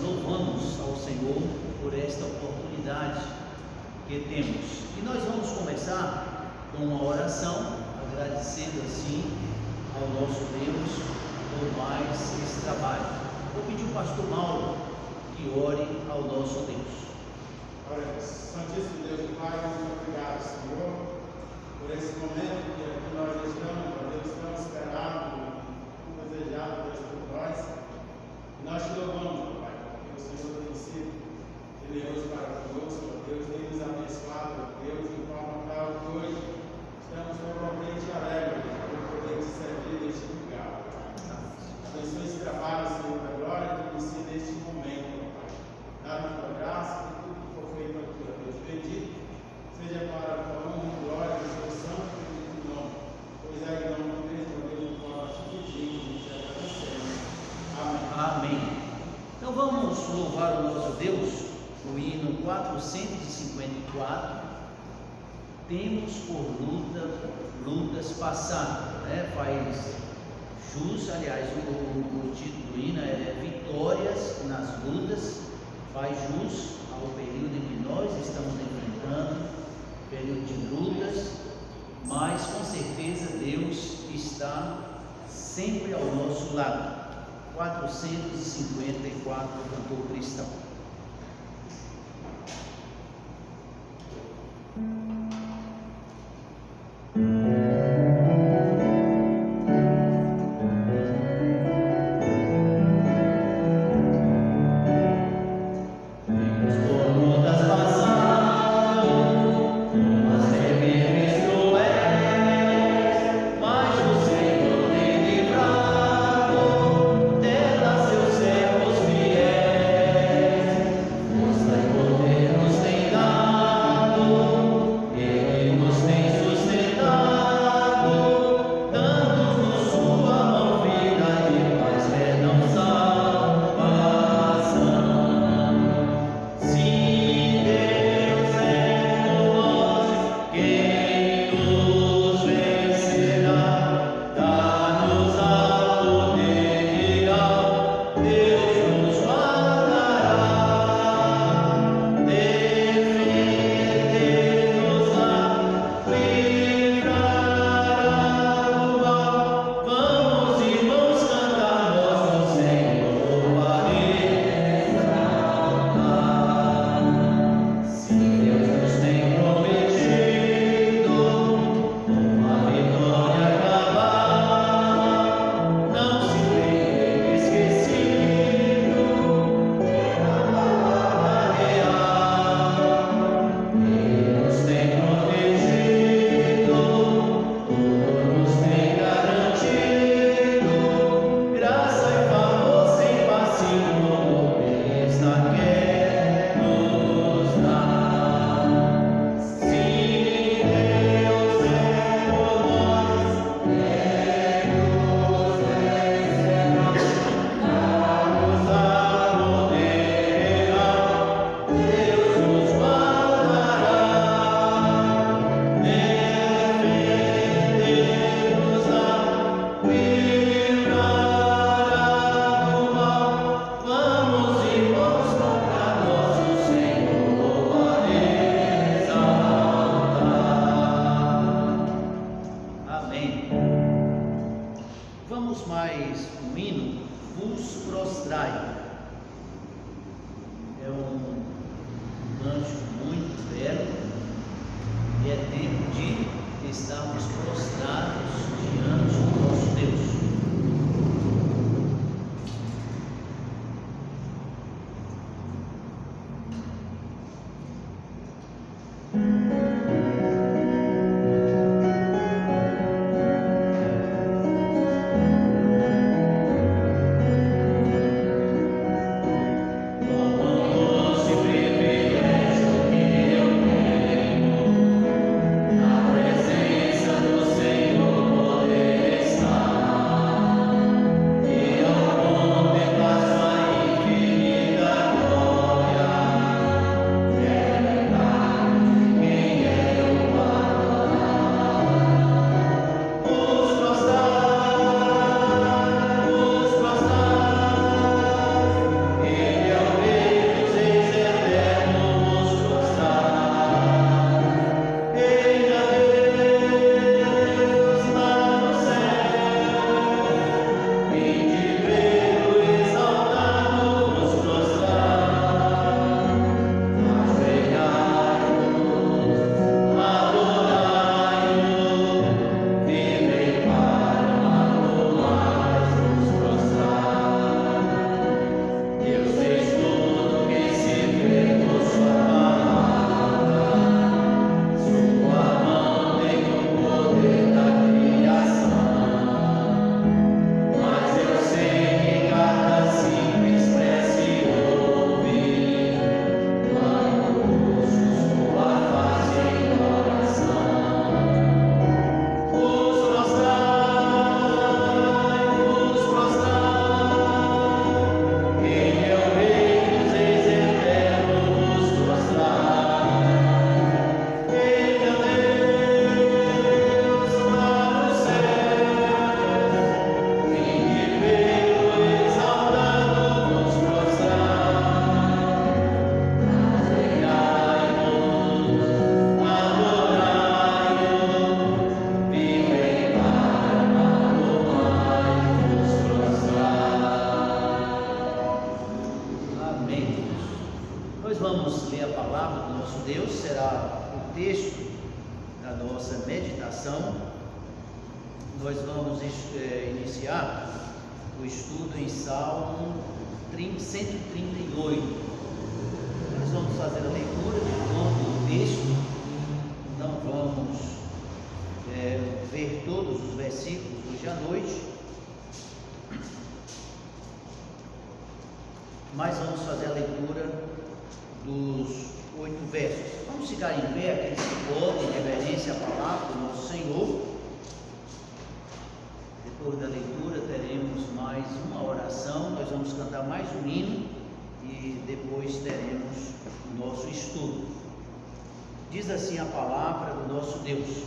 louvamos ao Senhor por esta oportunidade que temos. E nós vamos começar com uma oração, agradecendo assim ao nosso Deus por mais esse trabalho. Vou pedir ao pastor Mauro que ore ao nosso Deus. Oremos. Santíssimo Deus e Pai, muito obrigado, Senhor, por esse momento que aqui nós estamos, Deus, tão esperado, desejado, Deus, por nós. E nós te louvamos, Pai, porque o Senhor tem sido generoso para conosco, Deus, tem nos abençoado, Deus, de forma tal que hoje estamos totalmente alegres por poder te servir neste lugar, Pai. Abençoe esse trabalho, Senhor, da glória que inicia neste momento, Pai. Dá-nos a tua graça, que tudo que for feito aqui, ó Deus, bendito seja para a tua honra e glória do seu santo e bendito nome. Pois é, em nome de Cristo, Deus, nós te pedimos e te agradecemos. Amém. Amém. Então vamos louvar o nosso Deus no hino 454. Temos por lutas passadas, né? Faz jus, aliás, o título do hino é Vitórias nas Lutas, faz jus ao período em que nós estamos enfrentando, período de lutas, mas com certeza Deus está sempre ao nosso lado. 454, cantor cristão. texto da nossa meditação. Nós vamos iniciar o estudo em Salmo 138. Nós vamos fazer a leitura de todo o texto, não vamos ver todos os versículos hoje à noite, mas vamos fazer a leitura dos 8 versos. Vamos ficar em pé, aqueles que podem, em reverência à palavra do nosso Senhor. Depois da leitura teremos mais uma oração, nós vamos cantar mais um hino e depois teremos o nosso estudo. Diz assim a palavra do nosso Deus: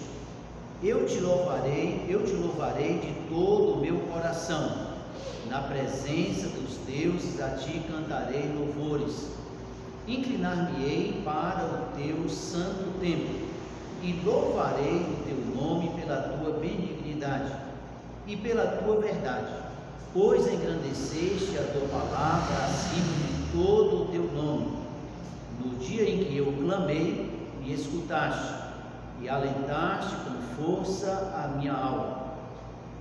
eu te louvarei de todo o meu coração, na presença dos deuses a ti cantarei louvores. Inclinar-me-ei para o teu santo templo e louvarei o teu nome pela tua benignidade e pela tua verdade, pois engrandeceste a tua palavra acima de todo o teu nome. No dia em que eu clamei, me escutaste e alentaste com força a minha alma.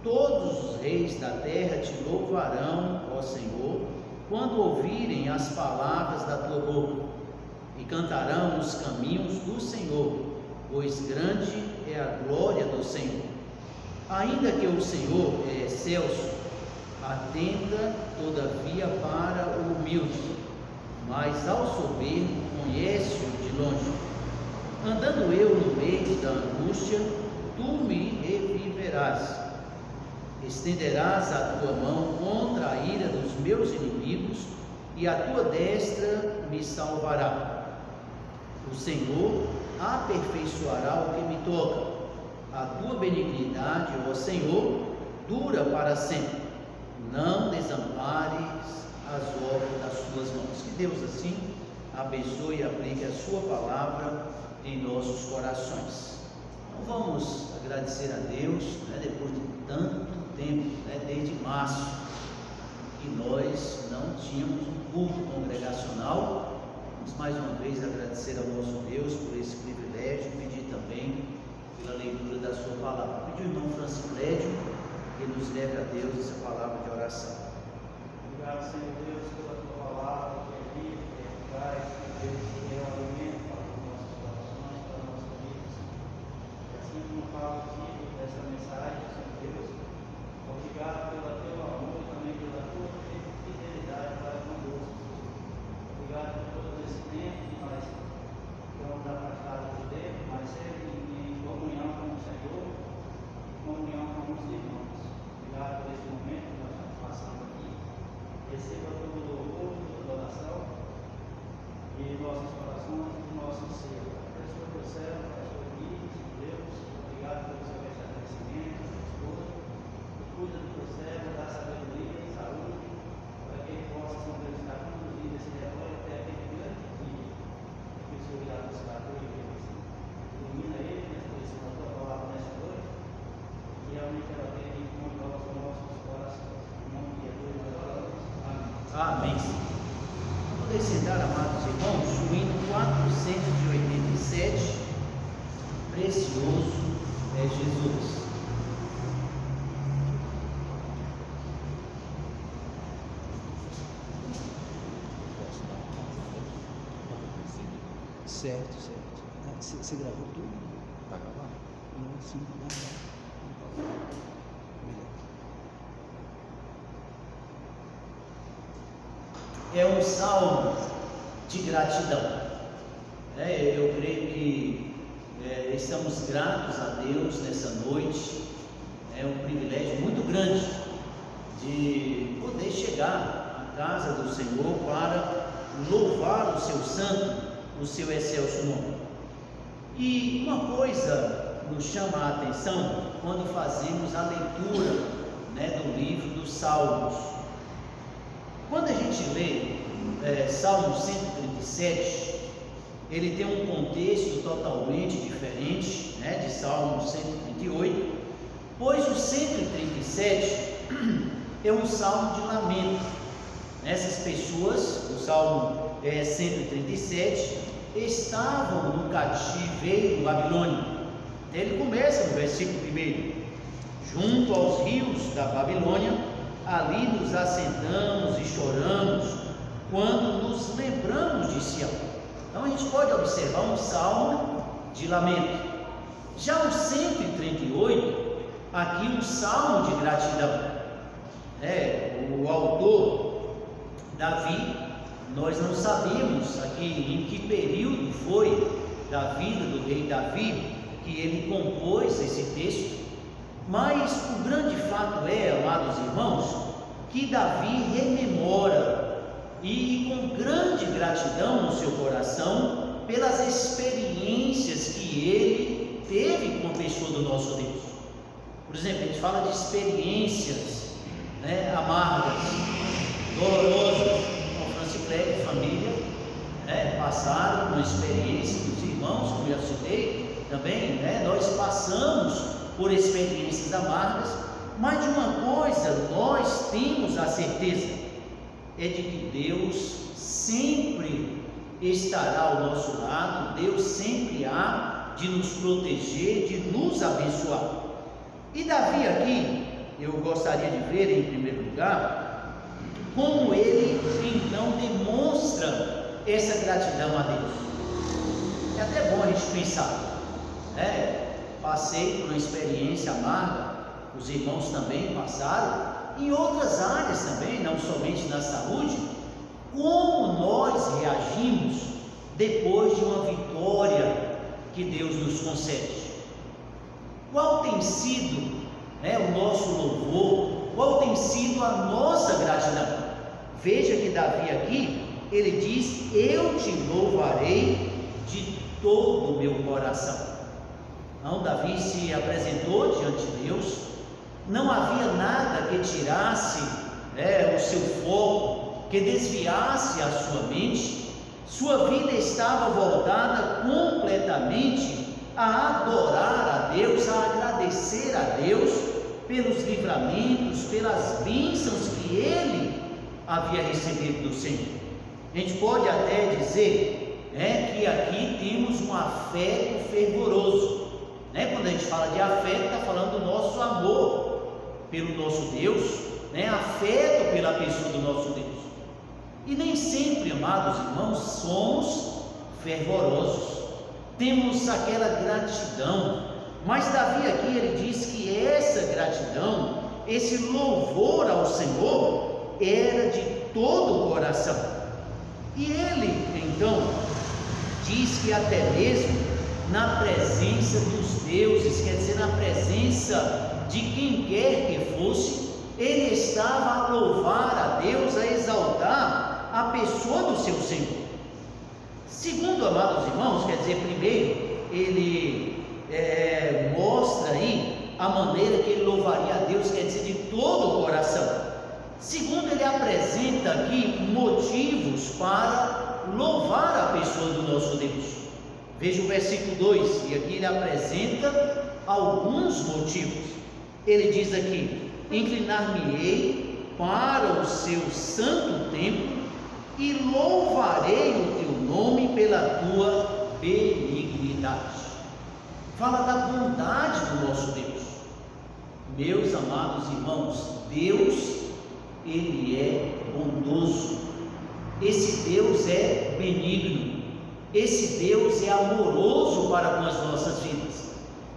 Todos os reis da terra te louvarão, ó Senhor, quando ouvirem as palavras da tua boca, e cantarão os caminhos do Senhor, pois grande é a glória do Senhor. Ainda que o Senhor é excelso, atenta todavia para o humilde, mas ao soberbo conhece-o de longe. Andando eu no meio da angústia, tu me reviverás. Estenderás a tua mão contra a ira dos meus inimigos, e a tua destra me salvará. O Senhor aperfeiçoará o que me toca. A tua benignidade, ó Senhor, dura para sempre. Não desampares as obras das tuas mãos. Que Deus assim abençoe e aplique a sua palavra em nossos corações. Então vamos agradecer a Deus, depois de tanto tempo, desde março, que nós não tínhamos um culto congregacional. Vamos mais uma vez agradecer ao nosso Deus por esse privilégio e pedir também pela leitura da sua palavra. Pedir ao irmão Franciclédio que nos leve a Deus essa palavra de oração. Obrigado, Senhor Deus, pela tua palavra, que é viva, que é eficaz, que é o alimento para os nossos corações, para as nossas vidas. E assim como fala aqui dessa mensagem, Senhor Deus, obrigado pelo teu amor e também pela tua fidelidade para conosco. Obrigado por todo esse tempo que nós estamos afastados de Deus, mas sempre em comunhão com o Senhor, em comunhão com os irmãos. Obrigado por esse momento que nós estamos passando aqui. Receba todo o louvor, toda a adoração e nossos corações e nosso ser. Abençoa o teu céu, abençoa o Deus, Deus. Obrigado pelo seu restabelecimento, sua esposa. Cuida do teu servo, dá sabedoria e saúde, para que ele possa, Senhor Deus, estar conduzindo esse rebanho até aquele grande dia que o Senhor irá nos dar hoje, Deus. Ilumina ele, nessa a tua palavra nessa noite, e realmente ela tenha muito aos nossos corações. Em nome de Jesus, nós oramos. Amém. Amém. Vamos sentar, amados irmãos, o hino 487, Precioso é Jesus. Certo. Você gravou tudo? Vai gravar? Não, sim, não. É um salmo de gratidão. Eu creio que estamos gratos a Deus nessa noite. É um privilégio muito grande de poder chegar à casa do Senhor para louvar o seu santo, o seu excelso nome. E uma coisa nos chama a atenção quando fazemos a leitura do livro dos Salmos. Quando a gente lê Salmo 137, ele tem um contexto totalmente diferente de Salmo 138, pois o 137 é um salmo de lamento. Essas pessoas, o Salmo 137, estavam no cativeiro babilônico. Ele começa no versículo 1: junto aos rios da Babilônia, ali nos assentamos e choramos, quando nos lembramos de Sião. Então a gente pode observar um salmo de lamento. Já o 138, aqui um salmo de gratidão. O autor, Davi, nós não sabemos aqui em que período foi da vida do rei Davi que ele compôs esse texto, mas o grande fato é, amados irmãos, que Davi rememora e com grande gratidão no seu coração pelas experiências que ele teve com a pessoa do nosso Deus. Por exemplo, a gente fala de experiências amargas, dolorosas, como Franciclete e família passaram uma experiência dos irmãos, como eu citei também, nós passamos por experiências amargas, mas de uma coisa nós temos a certeza, é de que Deus sempre estará ao nosso lado, Deus sempre há de nos proteger, de nos abençoar. E Davi aqui, eu gostaria de ver em primeiro lugar, como ele então demonstra essa gratidão a Deus. É até bom a gente pensar, passei por uma experiência amarga, os irmãos também passaram, em outras áreas também, não somente na saúde. Como nós reagimos depois de uma vitória que Deus nos concede? Qual tem sido o nosso louvor? Qual tem sido a nossa gratidão? Veja que Davi aqui, ele diz: eu te louvarei de todo o meu coração. Então Davi se apresentou diante de Deus, não havia nada que tirasse o seu foco, que desviasse a sua mente. Sua vida estava voltada completamente a adorar a Deus, a agradecer a Deus pelos livramentos, pelas bênçãos que ele havia recebido do Senhor. A gente pode até dizer que aqui temos um afeto fervoroso. Quando a gente fala de afeto, está falando do nosso amor pelo nosso Deus, afeto pela pessoa do nosso Deus. E nem sempre, amados irmãos, somos fervorosos, temos aquela gratidão, mas Davi aqui ele diz que essa gratidão, esse louvor ao Senhor era de todo o coração. E ele então diz que até mesmo na presença dos deuses, quer dizer, na presença de quem quer que fosse, ele estava a louvar a Deus, a exaltar a pessoa do seu Senhor. Segundo, amados irmãos, quer dizer, primeiro, ele mostra aí a maneira que ele louvaria a Deus, quer dizer, de todo o coração. Segundo, ele apresenta aqui motivos para louvar a pessoa do nosso Deus. Veja o versículo 2, e aqui ele apresenta alguns motivos. Ele diz aqui: inclinar-me-ei para o seu santo templo e louvarei o teu nome pela tua benignidade. Fala da bondade do nosso Deus. Meus amados irmãos, Deus, ele é bondoso, esse Deus é benigno, esse Deus é amoroso para com as nossas vidas,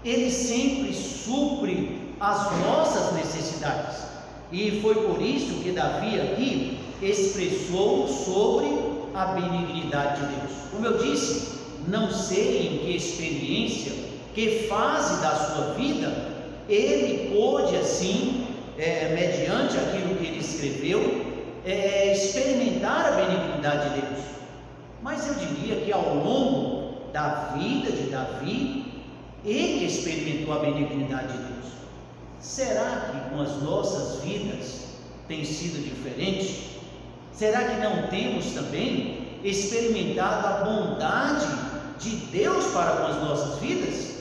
ele sempre supre as nossas necessidades. E foi por isso que Davi aqui expressou sobre a benignidade de Deus. Como eu disse, não sei em que experiência, que fase da sua vida ele pôde assim, mediante aquilo que ele escreveu, experimentar a benignidade de Deus. Mas eu diria que ao longo da vida de Davi, ele experimentou a benignidade de Deus. Será que com as nossas vidas tem sido diferente? Será que não temos também experimentado a bondade de Deus para com as nossas vidas?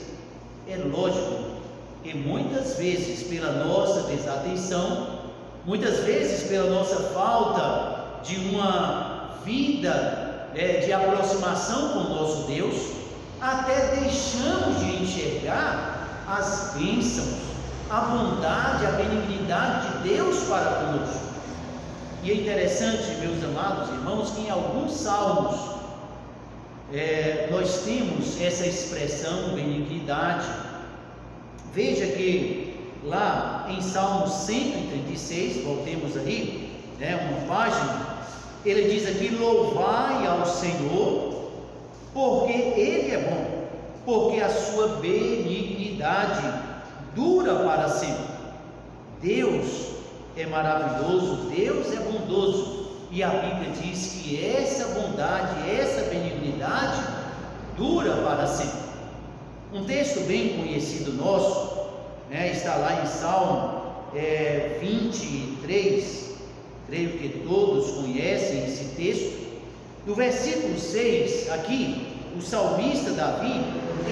É lógico que muitas vezes pela nossa desatenção, muitas vezes pela nossa falta de uma vida de aproximação com o nosso Deus, até deixamos de enxergar as bênçãos, a bondade, a benignidade de Deus para conosco. E é interessante, meus amados irmãos, que em alguns salmos nós temos essa expressão benignidade. Veja que lá em Salmo 136, voltemos aí, uma página, ele diz aqui: louvai ao Senhor, porque Ele é bom, porque a sua benignidade dura para sempre. Deus é maravilhoso, Deus é bondoso, e a Bíblia diz que essa bondade, essa benignidade dura para sempre. Um texto bem conhecido nosso, está lá em Salmo 23, creio que todos conhecem esse texto. No versículo 6, aqui, o salmista Davi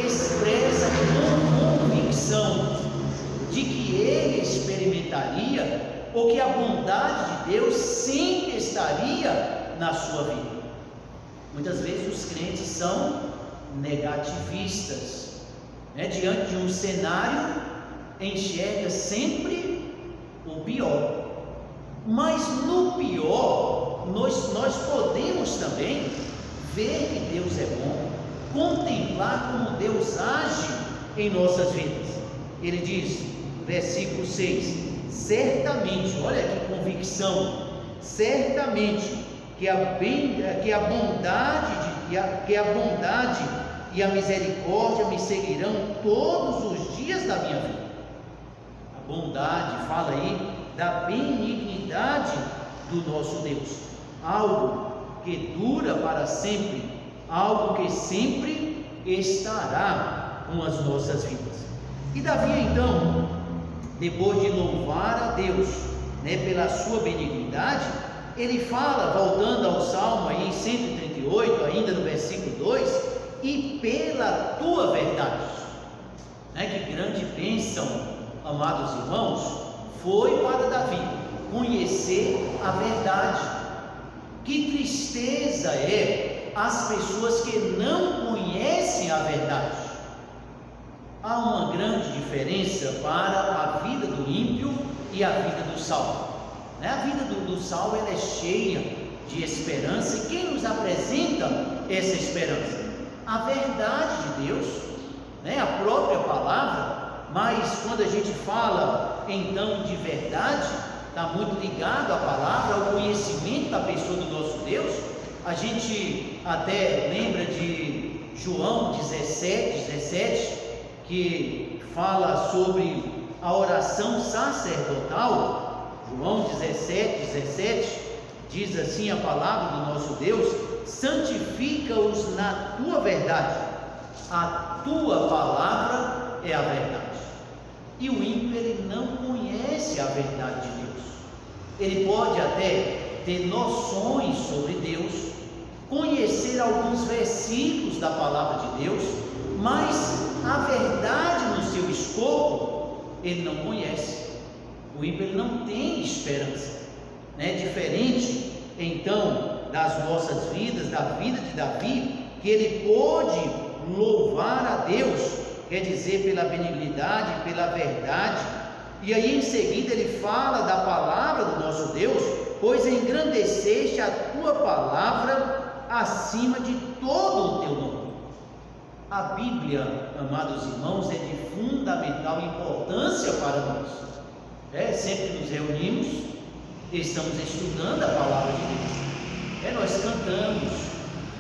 expressa com convicção de que ele experimentaria, ou que a bondade de Deus sempre estaria na sua vida. Muitas vezes os crentes são negativistas, diante de um cenário, enxerga sempre o pior. Mas no pior, nós podemos também ver que Deus é bom, contemplar como Deus age em nossas vidas. Ele diz, versículo 6, certamente, olha que convicção, certamente que a bondade e a misericórdia me seguirão todos os dias da minha vida. A bondade, fala aí da benignidade do nosso Deus, algo que dura para sempre, algo que sempre estará com as nossas vidas. E Davi então, depois de louvar a Deus, pela sua benignidade, ele fala, voltando ao Salmo aí 138, ainda no versículo 2, e pela tua verdade. Que grande bênção, amados irmãos, foi para Davi conhecer a verdade. Que tristeza é as pessoas que não conhecem a verdade. Há uma grande diferença para a vida do ímpio e a vida do salvo. A vida do salvo ela é cheia de esperança, e quem nos apresenta essa esperança? A verdade de Deus, a própria palavra. Mas quando a gente fala então de verdade, está muito ligado à palavra, ao conhecimento da pessoa do nosso Deus. A gente até lembra de João 17, que fala sobre a oração sacerdotal. João 17 diz assim a palavra do nosso Deus: santifica-os na tua verdade, a tua palavra é a verdade. E o ímpio, ele não conhece a verdade de Deus. Ele pode até ter noções sobre Deus, conhecer alguns versículos da palavra de Deus, mas a verdade no seu escopo ele não conhece. O ímpio ele não tem esperança, Diferente então das nossas vidas, da vida de Davi, que ele pôde louvar a Deus, quer dizer, pela benignidade, pela verdade. E aí em seguida ele fala da palavra do nosso Deus: pois engrandeceste a tua palavra acima de todo o teu nome. A Bíblia, amados irmãos, é de fundamental importância para nós. Sempre nos reunimos, estamos estudando a palavra de Deus. Nós cantamos,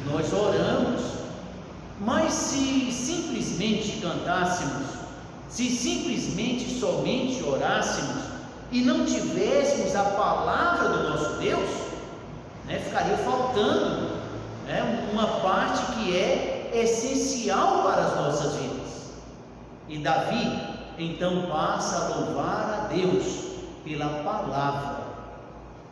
nós oramos, mas se simplesmente cantássemos, se simplesmente somente orássemos e não tivéssemos a palavra do nosso Deus, ficaria faltando uma parte que é essencial para as nossas vidas. E Davi então passa a louvar a Deus pela palavra.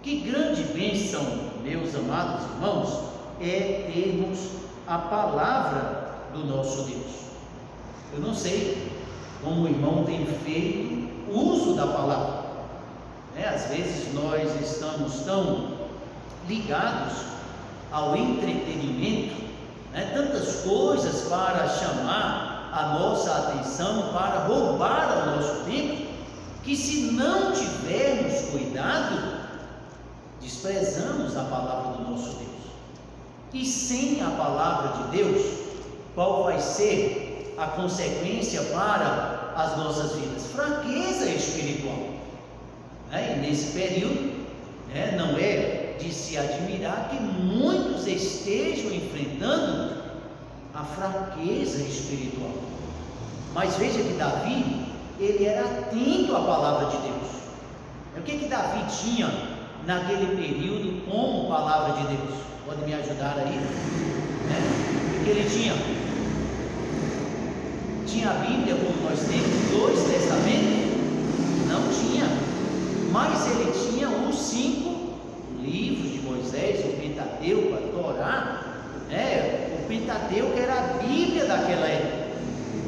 Que grande bênção, meus amados irmãos, é termos a palavra do nosso Deus. Eu não sei como o irmão tem feito uso da palavra. Às vezes nós estamos tão ligados ao entretenimento, tantas coisas para chamar a nossa atenção, para roubar o nosso tempo, que se não tivermos cuidado, desprezamos a palavra do nosso Deus. E sem a palavra de Deus, qual vai ser a consequência para as nossas vidas? Fraqueza espiritual. E nesse período, não é de se admirar que muitos estejam enfrentando a fraqueza espiritual. Mas veja que Davi, ele era atento à palavra de Deus. O que Davi tinha naquele período como palavra de Deus? Pode me ajudar aí? O que ele tinha? Tinha a Bíblia como nós temos, 2 testamentos? Não tinha, mas ele tinha os 5 livros de Moisés, o Pentateuco, a Torá. O Pentateuco era a Bíblia daquela época,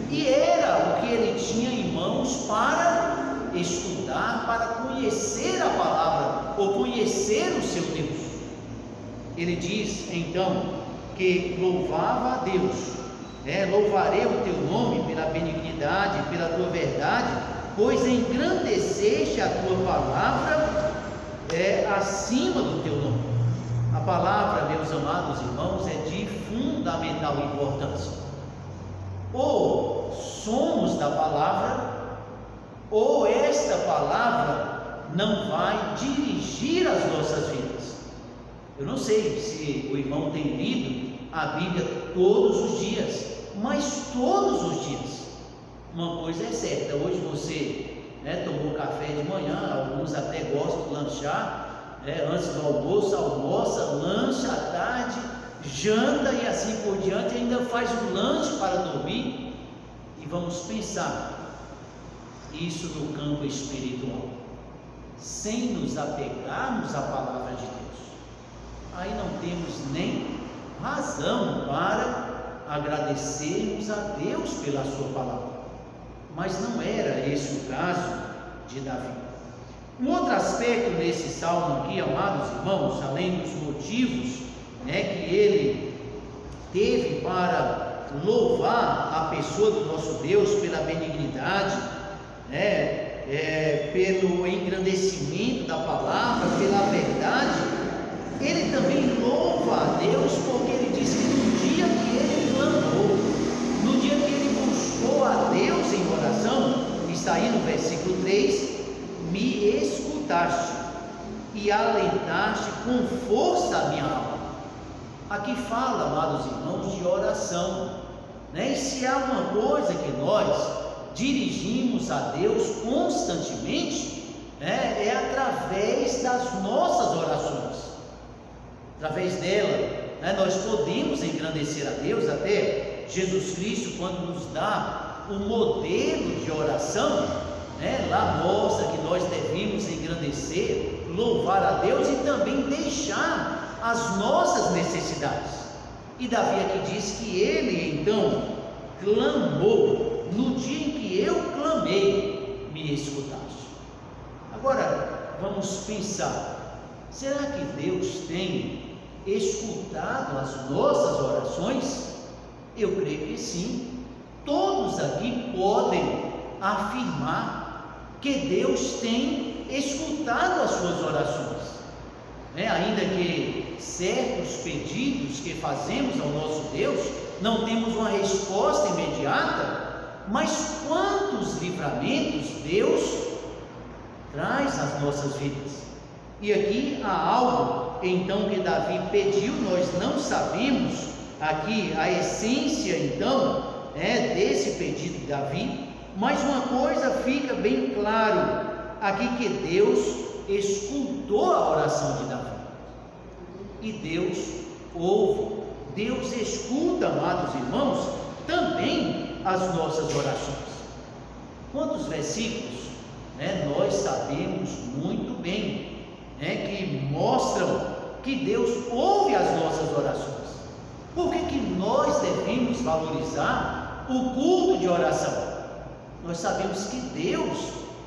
e era o que ele tinha em mãos para estudar, para conhecer a palavra, ou conhecer o seu Deus. Ele diz então que louvava a Deus, louvarei o teu nome pela benignidade, pela tua verdade, pois engrandeceste a tua palavra acima do teu nome. A palavra, meus amados irmãos, é de fundamental importância. Ou somos da palavra, ou esta palavra não vai dirigir as nossas vidas. Eu não sei se o irmão tem lido a Bíblia todos os dias, mas todos os dias. Uma coisa é certa: hoje você tomou café de manhã, alguns até gostam de lanchar, antes do almoço, almoça, lancha à tarde, janta e assim por diante, ainda faz um lanche para dormir. E vamos pensar isso no campo espiritual, sem nos apegarmos à palavra de Deus, aí não temos nem razão para agradecermos a Deus pela sua palavra. Mas não era esse o caso de Davi. Um outro aspecto nesse salmo aqui, amados irmãos, além dos motivos que ele teve para louvar a pessoa do nosso Deus pela benignidade, pelo engrandecimento da palavra, pela verdade, ele também louva a Deus porque ele diz que no dia que ele clamou, no dia que ele buscou a Deus em oração, está aí no versículo 3, me escutaste e alentaste com força a minha alma. Aqui fala, amados irmãos, de oração, e se há uma coisa que nós dirigimos a Deus constantemente, é através das nossas orações. Através dela, nós podemos engrandecer a Deus. Até Jesus Cristo, quando nos dá o modelo de oração, lá mostra que nós devemos engrandecer, louvar a Deus e também deixar as nossas necessidades. E Davi aqui diz que ele então clamou, no dia em que eu clamei, me escutaste. Agora vamos pensar, será que Deus tem escutado as nossas orações? Eu creio que sim. Todos aqui podem afirmar que Deus tem escutado as suas orações, ainda que certos pedidos que fazemos ao nosso Deus não temos uma resposta imediata, mas quantos livramentos Deus traz às nossas vidas. E aqui há algo então que Davi pediu, nós não sabemos aqui a essência então desse pedido de Davi, mas uma coisa fica bem claro aqui, que Deus escutou a oração de Davi, e Deus ouve, Deus escuta, amados irmãos, também as nossas orações. Quantos versículos nós sabemos muito bem que mostram que Deus ouve as nossas orações? Por que nós devemos valorizar o culto de oração? Nós sabemos que Deus,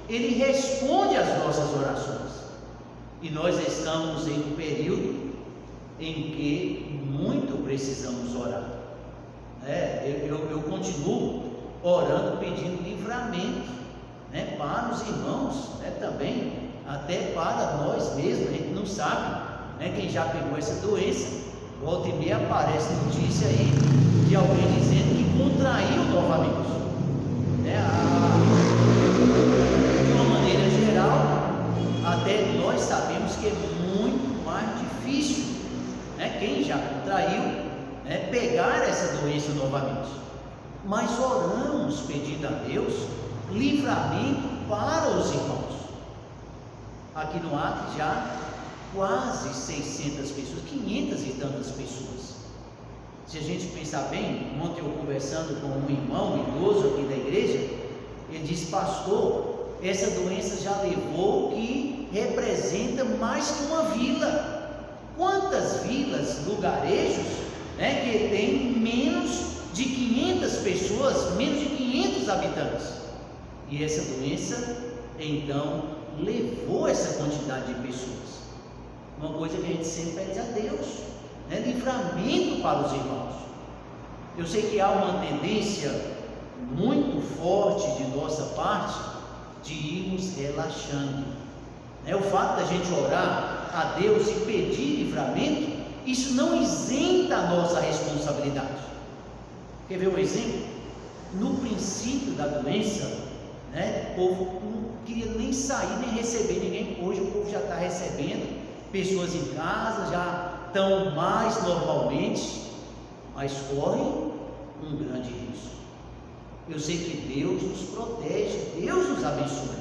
Ele responde às nossas orações, e nós estamos em um período em que muito precisamos orar. Eu continuo orando, pedindo livramento, para os irmãos, também, até para nós mesmos. A gente não sabe, quem já pegou essa doença. Volta e meia aparece notícia aí de alguém dizendo que contraiu novamente. De uma maneira geral, até nós sabemos que é muito mais difícil, quem já contraiu, pegar essa doença novamente. Mas oramos pedindo a Deus livramento para os irmãos. Aqui no Acre já quase 600 pessoas, 500 e tantas pessoas. Se a gente pensar bem, ontem eu conversando com um irmão idoso aqui da igreja, ele disse: pastor, essa doença já levou que representa mais que uma vila. Quantas vilas, lugarejos, que tem menos de 500 pessoas, menos de 500 habitantes? E essa doença, então, levou essa quantidade de pessoas. Uma coisa que a gente sempre pede a Deus, livramento para os irmãos. Eu sei que há uma tendência muito forte de nossa parte de irmos relaxando. O fato da gente orar a Deus e pedir livramento, isso não isenta a nossa responsabilidade. Quer ver um exemplo? No princípio da doença, o povo não queria nem sair, nem receber ninguém. Hoje o povo já está recebendo pessoas em casa, já estão mais normalmente, mas correm um grande risco. Eu sei que Deus nos protege, Deus nos abençoa,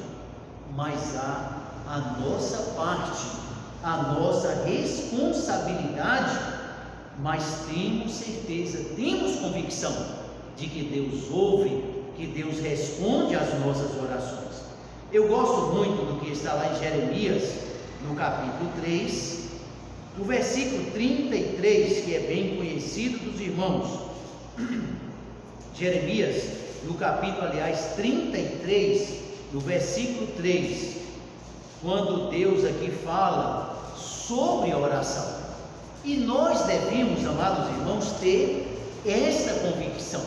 mas há a nossa parte, a nossa responsabilidade. Mas temos certeza, temos convicção de que Deus ouve, que Deus responde às nossas orações. Eu gosto muito do que está lá em Jeremias, no capítulo 3, no versículo 33, que é bem conhecido dos irmãos. Jeremias, no capítulo, 33, no versículo 3, quando Deus aqui fala sobre a oração. E nós devemos, amados irmãos, ter essa convicção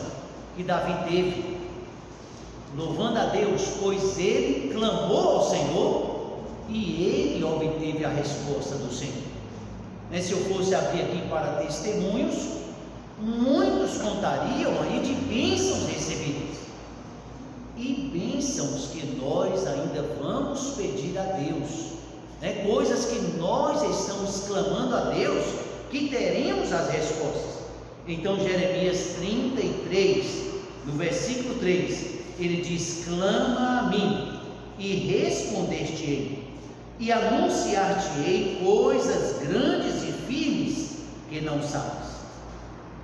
que Davi teve, louvando a Deus, pois ele clamou ao Senhor e ele obteve a resposta do Senhor. Se eu fosse abrir aqui para testemunhos, muitos contariam aí de bênçãos recebidas, e bênçãos que nós ainda vamos pedir a Deus, coisas que nós estamos clamando a Deus, que teremos as respostas. Então Jeremias 33, no versículo 3, ele diz: clama a mim e responder-te-ei, e anunciar-te-ei coisas grandes e firmes que não sabes.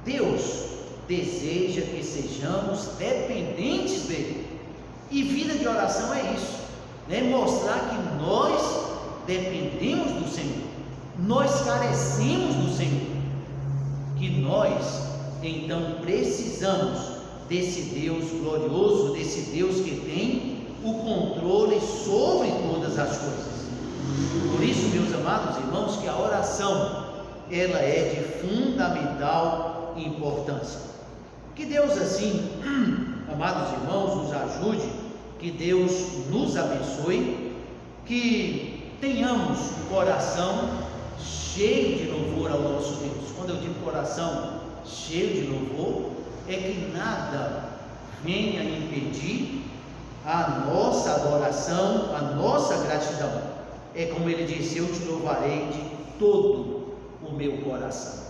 Deus deseja que sejamos dependentes dele, e vida de oração é isso, mostrar que nós dependemos do Senhor, nós carecemos do Senhor, que nós então precisamos desse Deus glorioso, desse Deus que tem o controle sobre todas as coisas. Por isso, meus amados irmãos, que a oração, ela é de fundamental importância. Que Deus assim, amados irmãos, nos ajude, que Deus nos abençoe, que tenhamos um coração cheio de louvor ao nosso Deus. Quando eu digo coração cheio de louvor, é que nada venha impedir a nossa adoração, a nossa gratidão. É como ele disse: eu te louvarei de todo o meu coração.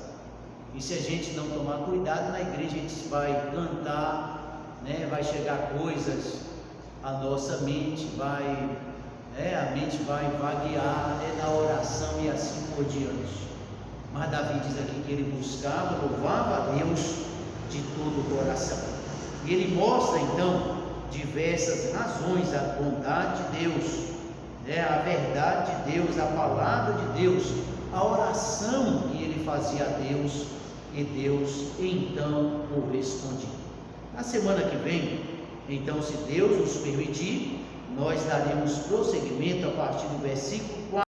E se a gente não tomar cuidado na igreja, a gente vai cantar, vai chegar coisas à nossa mente, a mente vai vaguear na oração e assim por diante. Mas Davi diz aqui que ele buscava, louvava a Deus de todo o coração. E ele mostra então diversas razões: a bondade de Deus, a verdade de Deus, a palavra de Deus, a oração que ele fazia a Deus, e Deus então o respondia. Na semana que vem, então, se Deus nos permitir, nós daremos prosseguimento a partir do versículo 4.